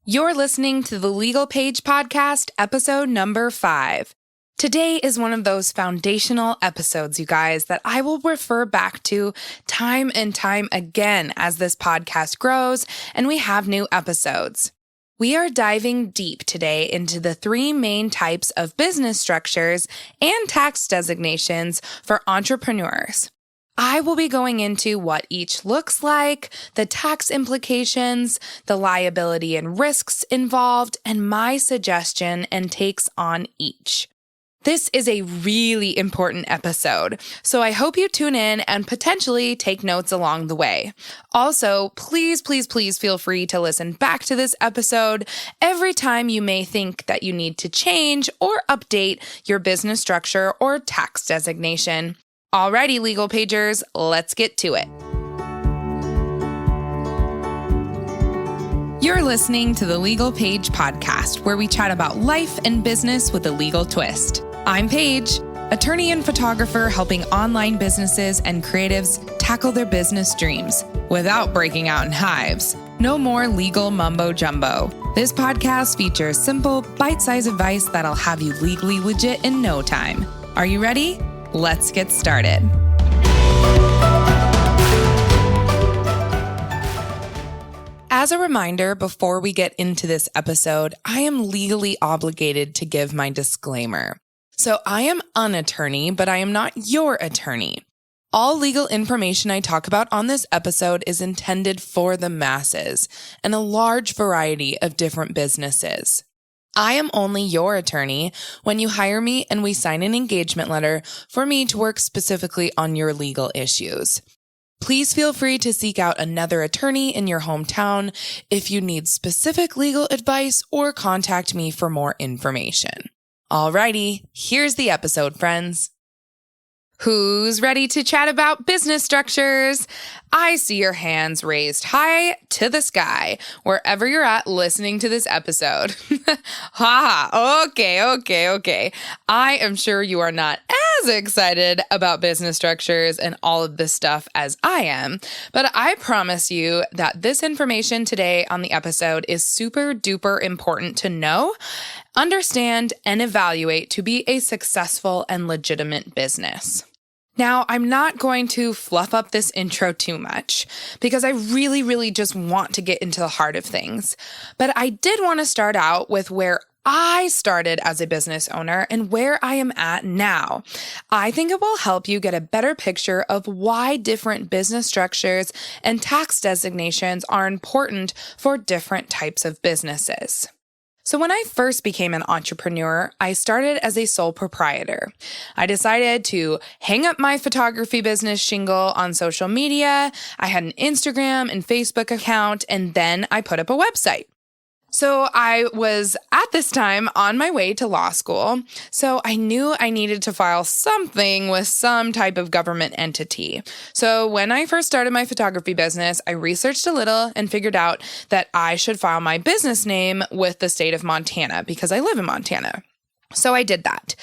You're listening to the Legal Page podcast, episode number 5. Today is one of those foundational episodes, you guys, that I will refer back to time and time again as this podcast grows and we have new episodes. We are diving deep today into the 3 main types of business structures and tax designations for entrepreneurs. I will be going into what each looks like, the tax implications, the liability and risks involved, and my suggestion and takes on each. This is a really important episode, so I hope you tune in and potentially take notes along the way. Also, please feel free to listen back to this episode every time you may think that you need to change or update your business structure or tax designation. Alrighty, Legal Pagers, let's get to it. You're listening to the Legal Page podcast, where we chat about life and business with a legal twist. I'm Paige, attorney and photographer helping online businesses and creatives tackle their business dreams without breaking out in hives. No more legal mumbo jumbo. This podcast features simple, bite-sized advice that'll have you legally legit in no time. Are you ready? Let's get started. As a reminder, before we get into this episode, I am legally obligated to give my disclaimer. So I am an attorney, but I am not your attorney. All legal information I talk about on this episode is intended for the masses and a large variety of different businesses. I am only your attorney when you hire me and we sign an engagement letter for me to work specifically on your legal issues. Please feel free to seek out another attorney in your hometown if you need specific legal advice or contact me for more information. Alrighty, here's the episode, friends. Who's ready to chat about business structures? I see your hands raised high to the sky, wherever you're at listening to this episode. Okay. I am sure you are not as excited about business structures and all of this stuff as I am, but I promise you that this information today on the episode is super duper important to know, understand, and evaluate to be a successful and legitimate business. Now, I'm not going to fluff up this intro too much because I really just want to get into the heart of things. But I did want to start out with where I started as a business owner and where I am at now. I think it will help you get a better picture of why different business structures and tax designations are important for different types of businesses. So when I first became an entrepreneur, I started as a sole proprietor. I decided to hang up my photography business shingle on social media. I had an Instagram and Facebook account, and then I put up a website. So I was at this time on my way to law school, so I knew I needed to file something with some type of government entity. So when I first started my photography business, I researched a little and figured out that I should file my business name with the state of Montana because I live in Montana. So I did that.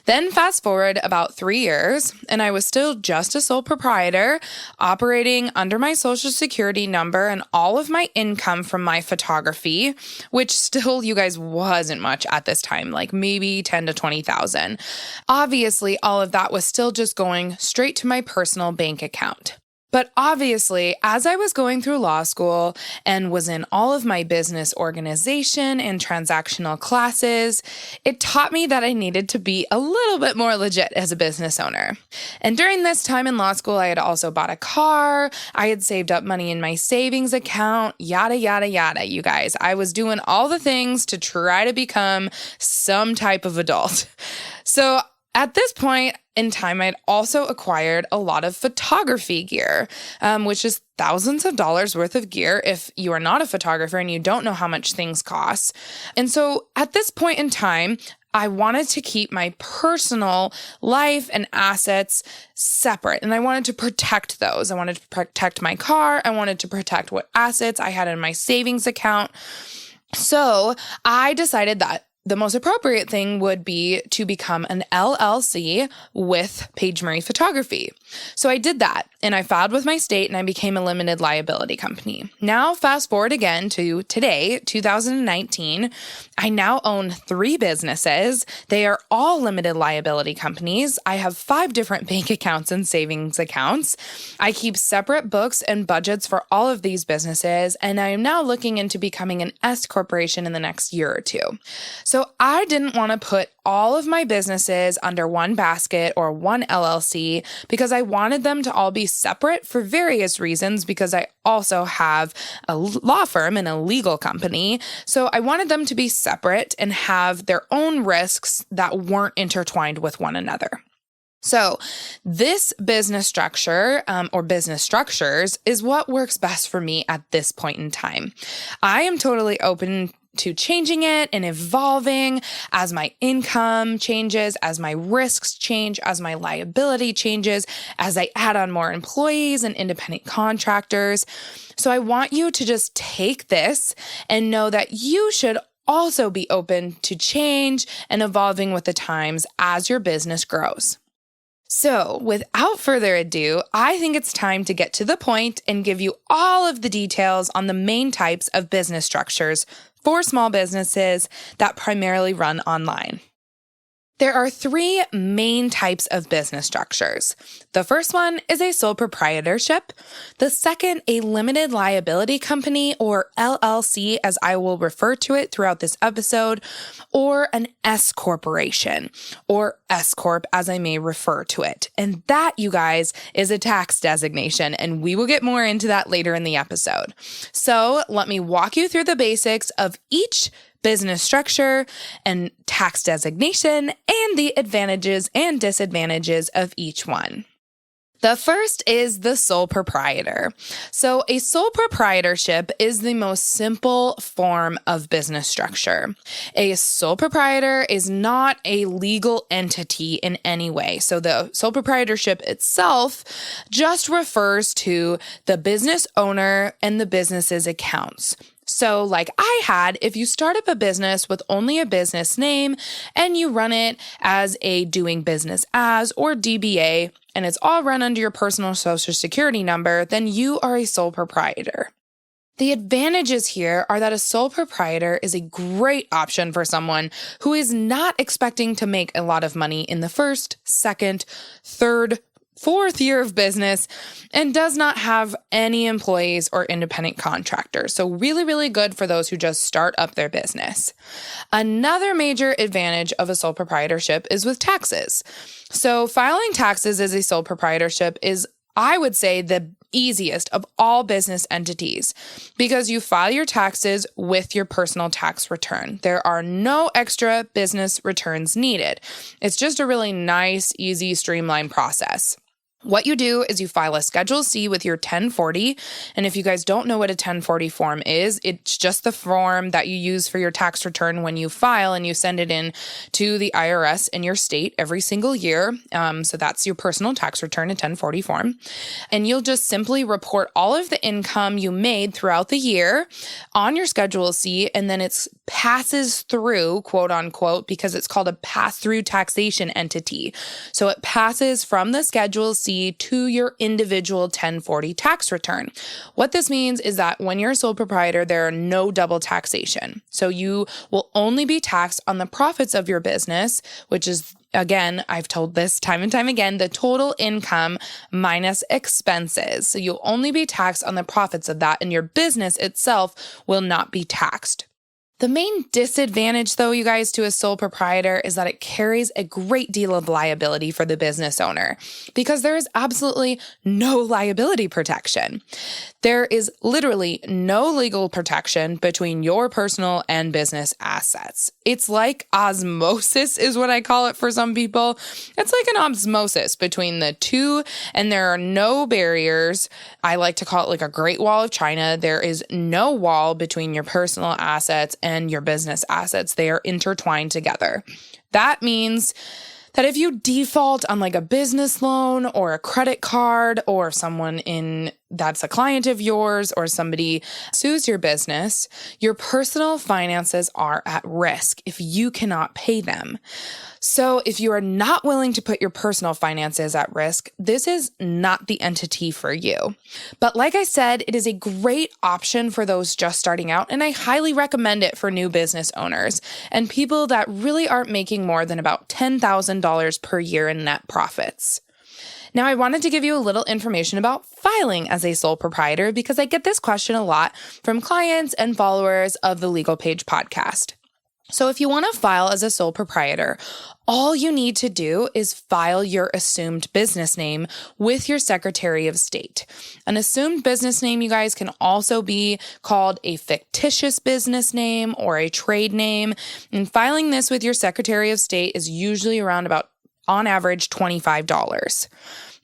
Then fast forward about 3 years, and I was still just a sole proprietor, operating under my social security number and all of my income from my photography, which still, you guys, wasn't much at this time, like maybe 10 to 20,000. Obviously, all of that was still just going straight to my personal bank account. But obviously, as I was going through law school and was in all of my business organization and transactional classes, it taught me that I needed to be a little bit more legit as a business owner. And during this time in law school, I had also bought a car, I had saved up money in my savings account, yada, you guys. I was doing all the things to try to become some type of adult. So at this point in time, I'd also acquired a lot of photography gear, which is thousands of dollars worth of gear if you are not a photographer and you don't know how much things cost. And so at this point in time, I wanted to keep my personal life and assets separate, and I wanted to protect those. I wanted to protect my car. I wanted to protect what assets I had in my savings account. So I decided that the most appropriate thing would be to become an LLC with Paige Photography. So I did that, and I filed with my state, and I became a limited liability company. Now, fast forward again to today, 2019, I now own 3 businesses. They are all limited liability companies. I have 5 different bank accounts and savings accounts. I keep separate books and budgets for all of these businesses, and I am now looking into becoming an S corporation in the next year or 2. So I didn't want to put all of my businesses under one basket or one LLC because I wanted them to all be separate for various reasons, because I also have a law firm and a legal company. So I wanted them to be separate and have their own risks that weren't intertwined with one another. So this business structure or business structures is what works best for me at this point in time. I am totally open to changing it and evolving as my income changes, as my risks change, as my liability changes, as I add on more employees and independent contractors. So I want you to just take this and know that you should also be open to change and evolving with the times as your business grows. So, without further ado, I think it's time to get to the point and give you all of the details on the main types of business structures for small businesses that primarily run online. There are 3 main types of business structures. The first one is a sole proprietorship. The second, a limited liability company, or LLC, as I will refer to it throughout this episode, or an S corporation, or S corp, as I may refer to it. And that, you guys, is a tax designation, and we will get more into that later in the episode. So let me walk you through the basics of each business structure and tax designation and the advantages and disadvantages of each one. The first is the sole proprietor. So a sole proprietorship is the most simple form of business structure. A sole proprietor is not a legal entity in any way. So the sole proprietorship itself just refers to the business owner and the business's accounts. So like I had, if you start up a business with only a business name and you run it as a doing business as or DBA, and it's all run under your personal social security number, then you are a sole proprietor. The advantages here are that a sole proprietor is a great option for someone who is not expecting to make a lot of money in the first, second, third, 4th year of business and does not have any employees or independent contractors. So really, really good for those who just start up their business. Another major advantage of a sole proprietorship is with taxes. So filing taxes as a sole proprietorship is, I would say, the easiest of all business entities because you file your taxes with your personal tax return. There are no extra business returns needed. It's just a really nice, easy, streamlined process. What you do is you file a Schedule C with your 1040. And if you guys don't know what a 1040 form is, it's just the form that you use for your tax return when you file and you send it in to the IRS in your state every single year. So that's your personal tax return, a 1040 form. And you'll just simply report all of the income you made throughout the year on your Schedule C, and then it passes through, quote unquote, because it's called a pass-through taxation entity. So it passes from the Schedule C to your individual 1040 tax return. What this means is that when you're a sole proprietor, there are no double taxation. So you will only be taxed on the profits of your business, which is, again, I've told this time and time again, the total income minus expenses. So you'll only be taxed on the profits of that, and your business itself will not be taxed. The main disadvantage, though, you guys, to a sole proprietor is that it carries a great deal of liability for the business owner because there is absolutely no liability protection. There is literally no legal protection between your personal and business assets. It's like osmosis is what I call it for some people. It's like an osmosis between the two, and there are no barriers. I like to call it like a Great Wall of China. There is no wall between your personal assets and your business assets. They are intertwined together. That means that if you default on like a business loan or a credit card, or someone in that's a client of yours or somebody sues your business, your personal finances are at risk if you cannot pay them. So if you are not willing to put your personal finances at risk, this is not the entity for you. But like I said, it is a great option for those just starting out, and I highly recommend it for new business owners and people that really aren't making more than about $10,000 per year in net profits. Now, I wanted to give you a little information about filing as a sole proprietor because I get this question a lot from clients and followers of the Legal Page podcast. So if you want to file as a sole proprietor, all you need to do is file your assumed business name with your Secretary of State. An assumed business name, you guys, can also be called a fictitious business name or a trade name. And filing this with your Secretary of State is usually around about, on average, $25.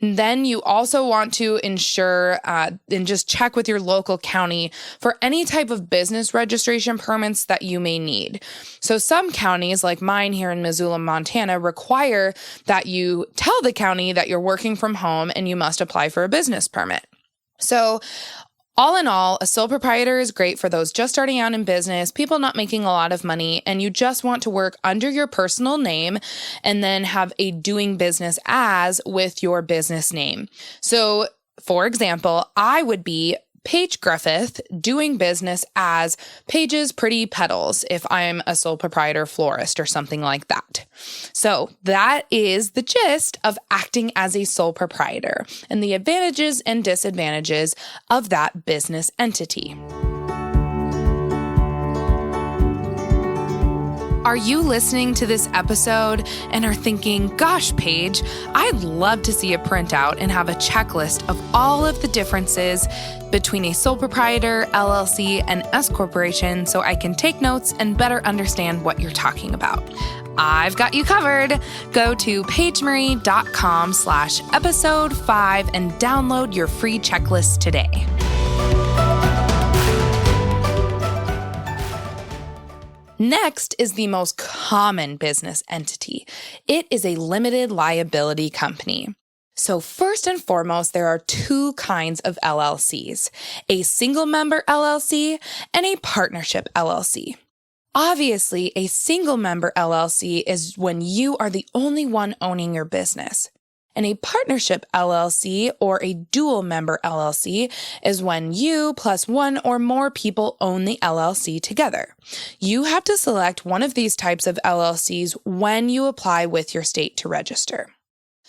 Then you also want to ensure and just check with your local county for any type of business registration permits that you may need. So some counties, like mine here in Missoula, Montana, require that you tell the county that you're working from home and you must apply for a business permit. So all in all, a sole proprietor is great for those just starting out in business, people not making a lot of money, and you just want to work under your personal name and then have a doing business as with your business name. So, for example, I would be Paige Griffith doing business as Paige's Pretty Petals if I'm a sole proprietor florist or something like that. So that is the gist of acting as a sole proprietor and the advantages and disadvantages of that business entity. Are you listening to this episode and are thinking, gosh, Paige, I'd love to see a printout and have a checklist of all of the differences between a sole proprietor, LLC, and S corporation so I can take notes and better understand what you're talking about? I've got you covered. Go to pagemarie.com/episode 5 and download your free checklist today. Next is the most common business entity. It is a limited liability company. So first and foremost, there are two kinds of LLCs, a single member LLC and a partnership LLC. Obviously, a single member LLC is when you are the only one owning your business. And a partnership LLC or a dual member LLC is when you plus one or more people own the LLC together. You have to select one of these types of LLCs when you apply with your state to register.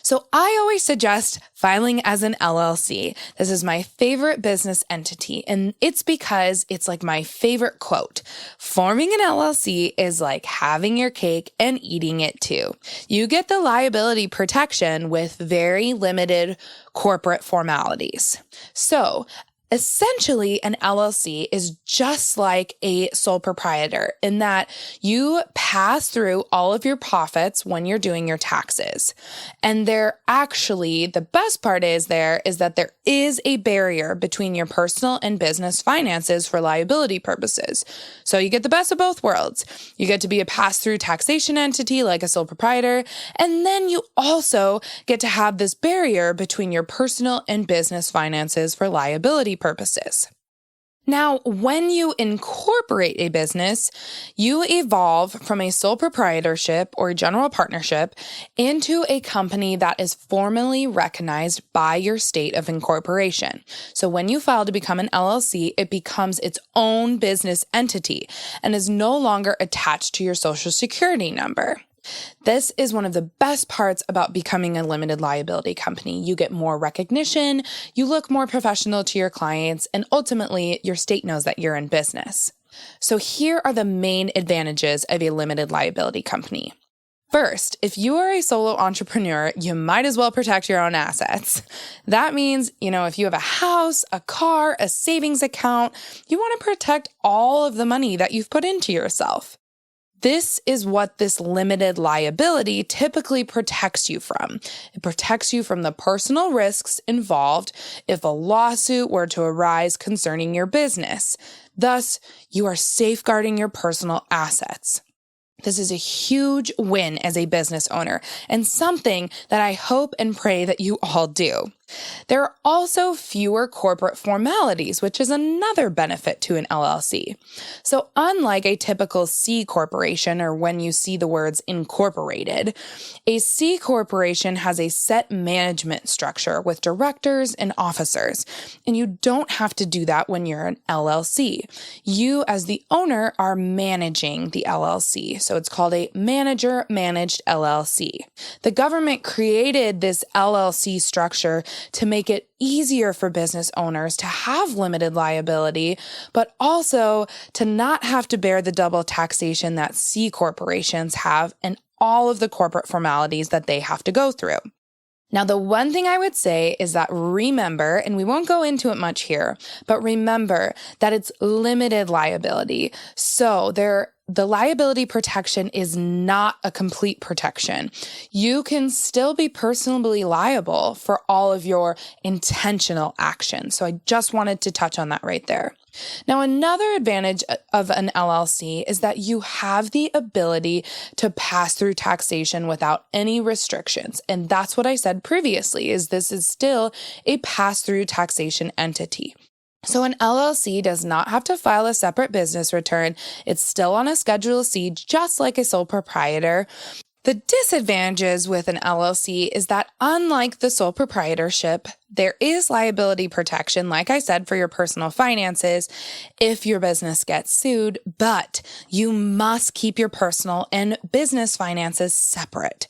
So I always suggest filing as an LLC. This is my favorite business entity, and it's because it's like my favorite quote. Forming an LLC is like having your cake and eating it too. You get the liability protection with very limited corporate formalities. So essentially, an LLC is just like a sole proprietor in that you pass through all of your profits when you're doing your taxes. And the best part is that there is a barrier between your personal and business finances for liability purposes. So you get the best of both worlds. You get to be a pass-through taxation entity like a sole proprietor, and then you also get to have this barrier between your personal and business finances for liability purposes. Now, when you incorporate a business, you evolve from a sole proprietorship or general partnership into a company that is formally recognized by your state of incorporation. So when you file to become an LLC, it becomes its own business entity and is no longer attached to your Social Security number. This is one of the best parts about becoming a limited liability company. You get more recognition, you look more professional to your clients, and ultimately, your state knows that you're in business. So here are the main advantages of a limited liability company. First, if you are a solo entrepreneur, you might as well protect your own assets. That means, if you have a house, a car, a savings account, you want to protect all of the money that you've put into yourself. This is what this limited liability typically protects you from. It protects you from the personal risks involved if a lawsuit were to arise concerning your business. Thus, you are safeguarding your personal assets. This is a huge win as a business owner and something that I hope and pray that you all do. There are also fewer corporate formalities, which is another benefit to an LLC. So unlike a typical C corporation, or when you see the words incorporated, a C corporation has a set management structure with directors and officers, and you don't have to do that when you're an LLC. You, as the owner, are managing the LLC, so it's called a manager-managed LLC. The government created this LLC structure to make it easier for business owners to have limited liability, but also to not have to bear the double taxation that C corporations have and all of the corporate formalities that they have to go through. Now, the one thing I would say is that remember, and we won't go into it much here, but remember that it's limited liability. So the liability protection is not a complete protection. You can still be personally liable for all of your intentional actions. So I just wanted to touch on that right there. Now, another advantage of an LLC is that you have the ability to pass through taxation without any restrictions. And that's what I said previously, is this is still a pass-through taxation entity. So an LLC does not have to file a separate business return. It's still on a Schedule C, just like a sole proprietor. The disadvantages with an LLC is that unlike the sole proprietorship, there is liability protection, like I said, for your personal finances if your business gets sued, but you must keep your personal and business finances separate.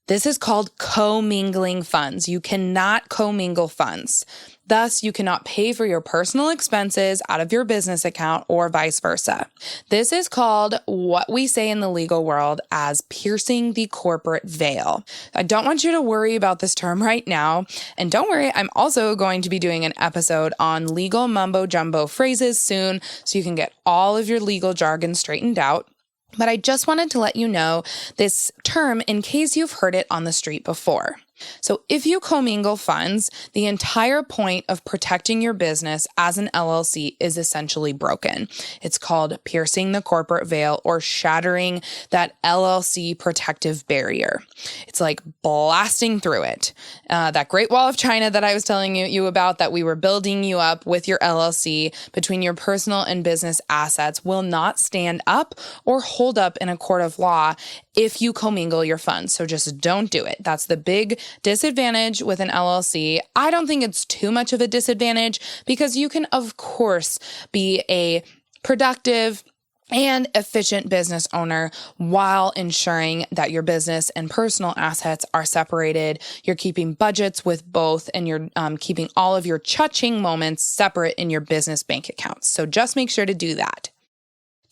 This is called commingling funds. You cannot commingle funds. Thus, you cannot pay for your personal expenses out of your business account or vice versa. This is called what we say in the legal world as piercing the corporate veil. I don't want you to worry about this term right now. And don't worry, I'm also going to be doing an episode on legal mumbo jumbo phrases soon, so you can get all of your legal jargon straightened out. But I just wanted to let you know this term in case you've heard it on the street before. So if you commingle funds, the entire point of protecting your business as an LLC is essentially broken. It's called piercing the corporate veil or shattering that LLC protective barrier. It's like blasting through it. That Great Wall of China that I was telling you about, that we were building you up with your LLC between your personal and business assets, will not stand up or hold up in a court of law if you commingle your funds. So just don't do it. That's the big disadvantage with an LLC. I don't think it's too much of a disadvantage because you can, of course, be a productive and efficient business owner while ensuring that your business and personal assets are separated. You're keeping budgets with both, and you're keeping all of your cha-ching moments separate in your business bank accounts. So just make sure to do that.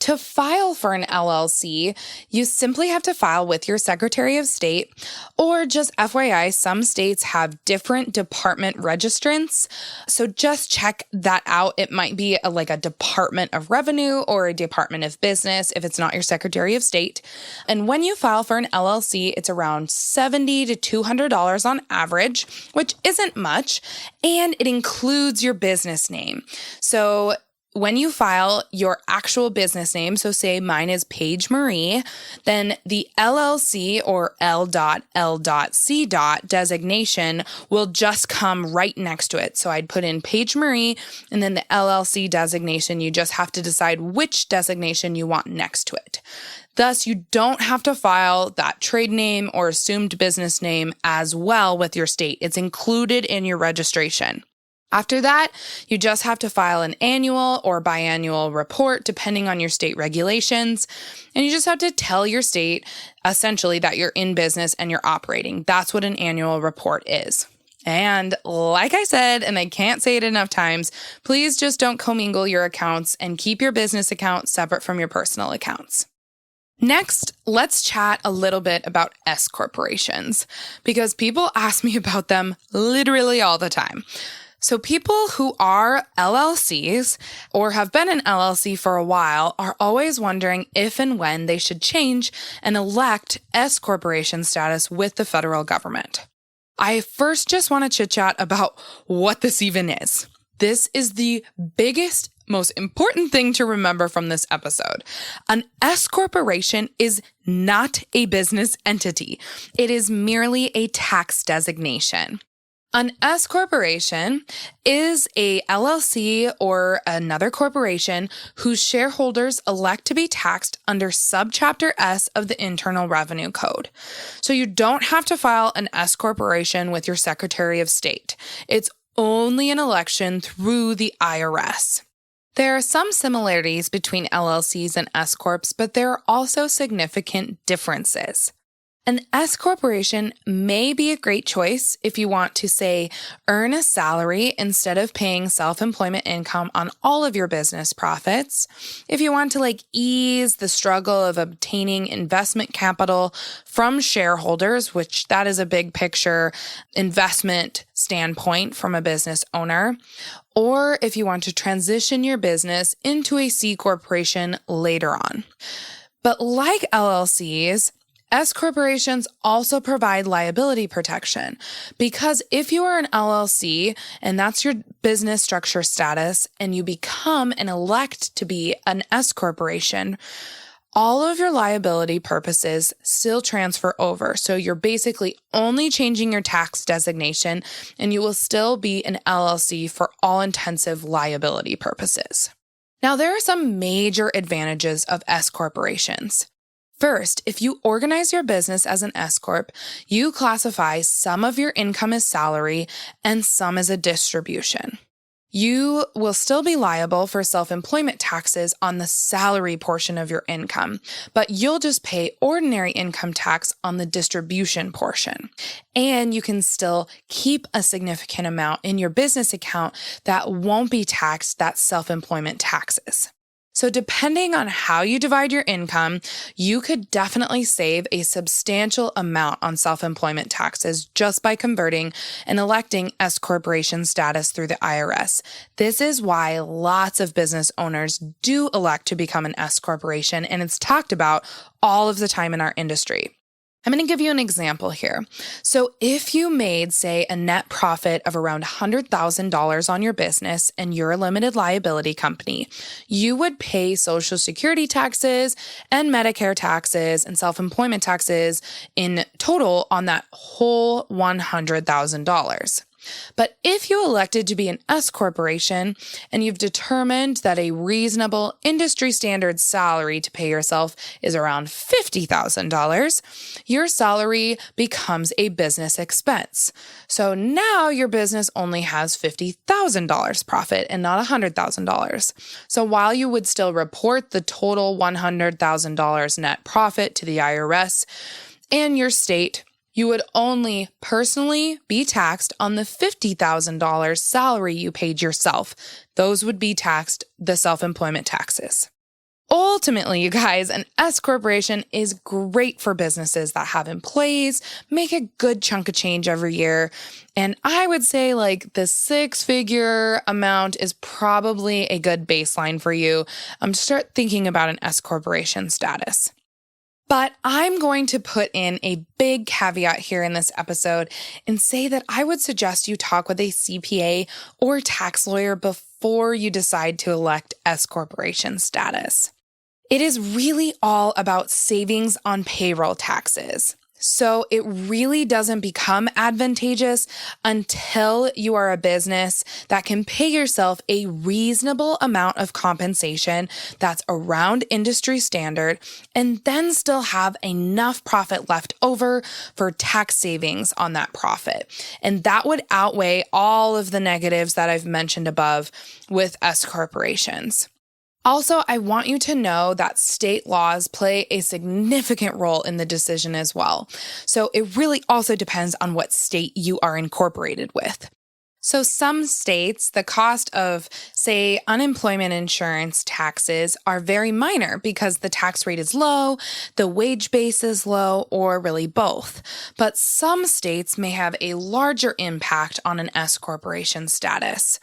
To file for an LLC, you simply have to file with your Secretary of State, or just FYI, some states have different department registrants. So just check that out. It might be like a Department of Revenue or a Department of Business if it's not your Secretary of State. And when you file for an LLC, it's around $70 to $200 on average, which isn't much, and it includes your business name. So when you file your actual business name, so say mine is Paige Marie, then the LLC or L.L.C. designation will just come right next to it. So I'd put in Paige Marie and then the LLC designation. You just have to decide which designation you want next to it. Thus, you don't have to file that trade name or assumed business name as well with your state. It's included in your registration. After that, you just have to file an annual or biannual report depending on your state regulations. And you just have to tell your state essentially that you're in business and you're operating. That's what an annual report is. And like I said, and I can't say it enough times, please just don't commingle your accounts and keep your business account separate from your personal accounts. Next, let's chat a little bit about S corporations, because people ask me about them literally all the time. So people who are LLCs or have been an LLC for a while are always wondering if and when they should change and elect S corporation status with the federal government. I first just want to chit-chat about what this even is. This is the biggest, most important thing to remember from this episode. An S corporation is not a business entity. It is merely a tax designation. An S corporation is a LLC or another corporation whose shareholders elect to be taxed under Subchapter S of the Internal Revenue Code. So you don't have to file an S corporation with your Secretary of State. It's only an election through the IRS. There are some similarities between LLCs and S corps, but there are also significant differences. An S corporation may be a great choice if you want to, say, earn a salary instead of paying self-employment income on all of your business profits. If you want to ease the struggle of obtaining investment capital from shareholders, which that is a big picture investment standpoint from a business owner. Or if you want to transition your business into a C corporation later on. But like LLCs, S corporations also provide liability protection because if you are an LLC and that's your business structure status and you become and elect to be an S corporation, all of your liability purposes still transfer over. So you're basically only changing your tax designation and you will still be an LLC for all intensive liability purposes. Now, there are some major advantages of S corporations. First, if you organize your business as an S corp, you classify some of your income as salary and some as a distribution. You will still be liable for self-employment taxes on the salary portion of your income, but you'll just pay ordinary income tax on the distribution portion. And you can still keep a significant amount in your business account that won't be taxed, that's self-employment taxes. So depending on how you divide your income, you could definitely save a substantial amount on self-employment taxes just by converting and electing S corporation status through the IRS. This is why lots of business owners do elect to become an S corporation, and it's talked about all of the time in our industry. I'm going to give you an example here. So if you made, say, a net profit of around $100,000 on your business and you're a limited liability company, you would pay Social Security taxes and Medicare taxes and self-employment taxes in total on that whole $100,000. But if you elected to be an S corporation and you've determined that a reasonable industry standard salary to pay yourself is around $50,000, your salary becomes a business expense. So now your business only has $50,000 profit and not $100,000. So while you would still report the total $100,000 net profit to the IRS and your state, you would only personally be taxed on the $50,000 salary you paid yourself. Those would be taxed the self-employment taxes. Ultimately, you guys, an S corporation is great for businesses that have employees, make a good chunk of change every year. And I would say the 6-figure amount is probably a good baseline for you to start thinking about an S corporation status. But I'm going to put in a big caveat here in this episode and say that I would suggest you talk with a CPA or tax lawyer before you decide to elect S corporation status. It is really all about savings on payroll taxes. So it really doesn't become advantageous until you are a business that can pay yourself a reasonable amount of compensation that's around industry standard and then still have enough profit left over for tax savings on that profit. And that would outweigh all of the negatives that I've mentioned above with S corporations. Also, I want you to know that state laws play a significant role in the decision as well. So it really also depends on what state you are incorporated with. So some states, the cost of, say, unemployment insurance taxes are very minor because the tax rate is low, the wage base is low, or really both. But some states may have a larger impact on an S corporation status.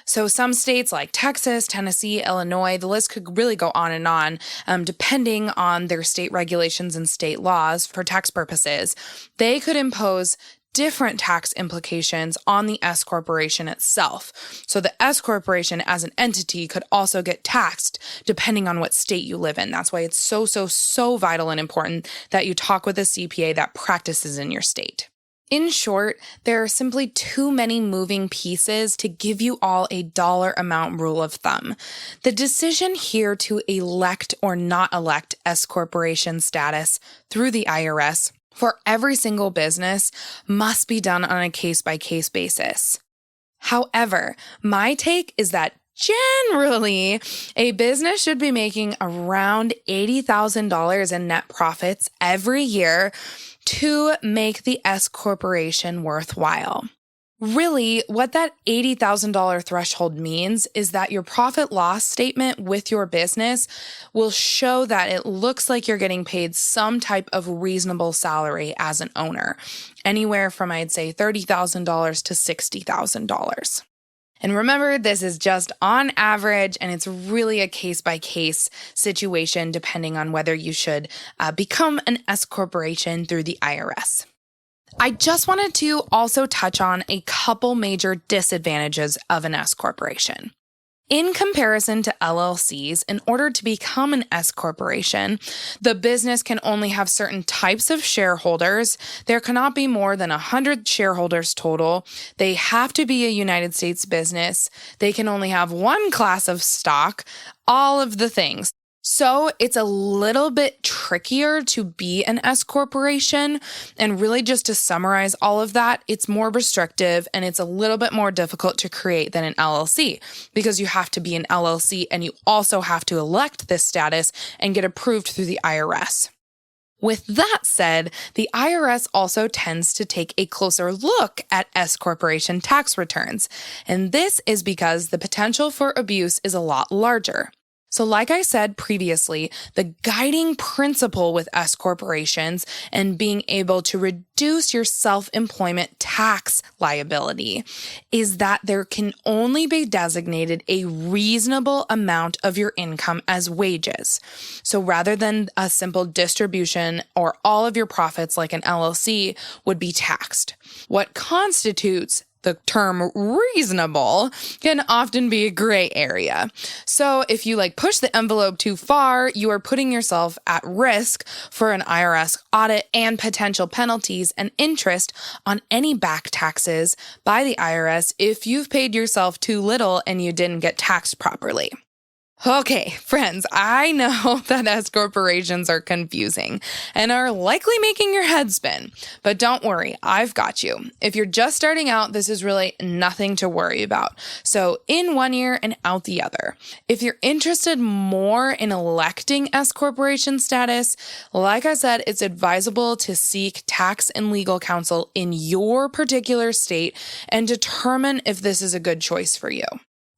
So some states like Texas, Tennessee, Illinois, the list could really go on and on, depending on their state regulations and state laws for tax purposes. They could impose different tax implications on the S corporation itself. So the S corporation as an entity could also get taxed depending on what state you live in. That's why it's so vital and important that you talk with a CPA that practices in your state. In short, there are simply too many moving pieces to give you all a dollar amount rule of thumb. The decision here to elect or not elect S corporation status through the IRS for every single business must be done on a case-by-case basis. However, my take is that generally, a business should be making around $80,000 in net profits every year to make the S corporation worthwhile. Really, what that $80,000 threshold means is that your profit loss statement with your business will show that it looks like you're getting paid some type of reasonable salary as an owner, anywhere from, I'd say, $30,000 to $60,000. And remember, this is just on average, and it's really a case-by-case situation depending on whether you should become an S corporation through the IRS. I just wanted to also touch on a couple major disadvantages of an S corporation. In comparison to LLCs, in order to become an S corporation, the business can only have certain types of shareholders. There cannot be more than 100 shareholders total. They have to be a United States business. They can only have one class of stock, all of the things. So it's a little bit trickier to be an S corporation. And really, just to summarize all of that, it's more restrictive and it's a little bit more difficult to create than an LLC because you have to be an LLC and you also have to elect this status and get approved through the IRS. With that said, the IRS also tends to take a closer look at S corporation tax returns. And this is because the potential for abuse is a lot larger. So like I said previously, the guiding principle with S corporations and being able to reduce your self-employment tax liability is that there can only be designated a reasonable amount of your income as wages. So rather than a simple distribution or all of your profits like an LLC would be taxed. What constitutes the term reasonable can often be a gray area. So if you push the envelope too far, you are putting yourself at risk for an IRS audit and potential penalties and interest on any back taxes by the IRS if you've paid yourself too little and you didn't get taxed properly. Okay, friends, I know that S corporations are confusing and are likely making your head spin, but don't worry, I've got you. If you're just starting out, this is really nothing to worry about. So in one ear and out the other. If you're interested more in electing S corporation status, like I said, it's advisable to seek tax and legal counsel in your particular state and determine if this is a good choice for you.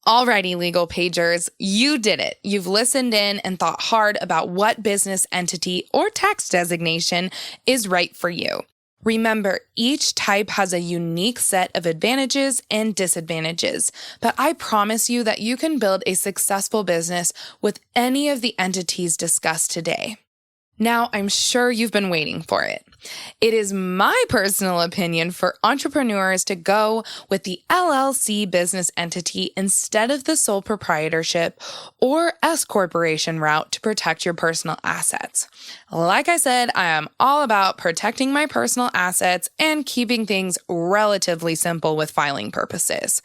Alrighty, Legal Paigers, you did it. You've listened in and thought hard about what business entity or tax designation is right for you. Remember, each type has a unique set of advantages and disadvantages, but I promise you that you can build a successful business with any of the entities discussed today. Now, I'm sure you've been waiting for it. It is my personal opinion for entrepreneurs to go with the LLC business entity instead of the sole proprietorship or S corporation route to protect your personal assets. Like I said, I am all about protecting my personal assets and keeping things relatively simple with filing purposes.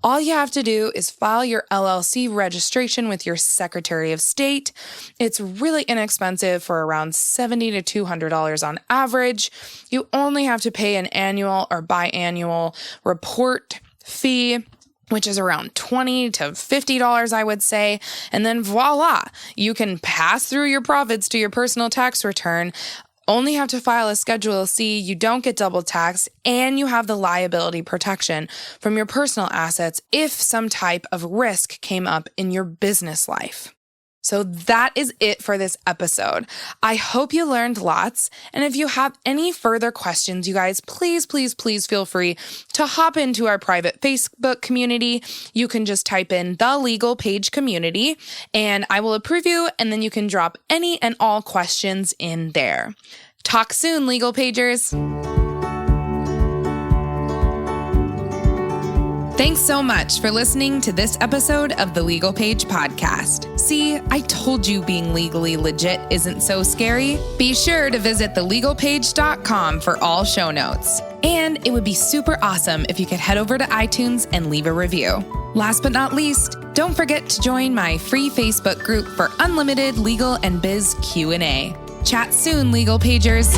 All you have to do is file your LLC registration with your Secretary of State. It's really inexpensive for around $70 to $200 on average. You only have to pay an annual or biannual report fee, which is around $20 to $50, I would say. And then voila, you can pass through your profits to your personal tax return. Only have to file a Schedule C, you don't get double taxed, and you have the liability protection from your personal assets if some type of risk came up in your business life. So that is it for this episode. I hope you learned lots. And if you have any further questions, you guys, please feel free to hop into our private Facebook community. You can just type in the Legal Page community and I will approve you. And then you can drop any and all questions in there. Talk soon, Legal Pagers. Thanks so much for listening to this episode of the Legal Page podcast. See, I told you being legally legit isn't so scary. Be sure to visit thelegalpage.com for all show notes. And it would be super awesome if you could head over to iTunes and leave a review. Last but not least, don't forget to join my free Facebook group for unlimited legal and biz Q&A. Chat soon, Legal Pagers.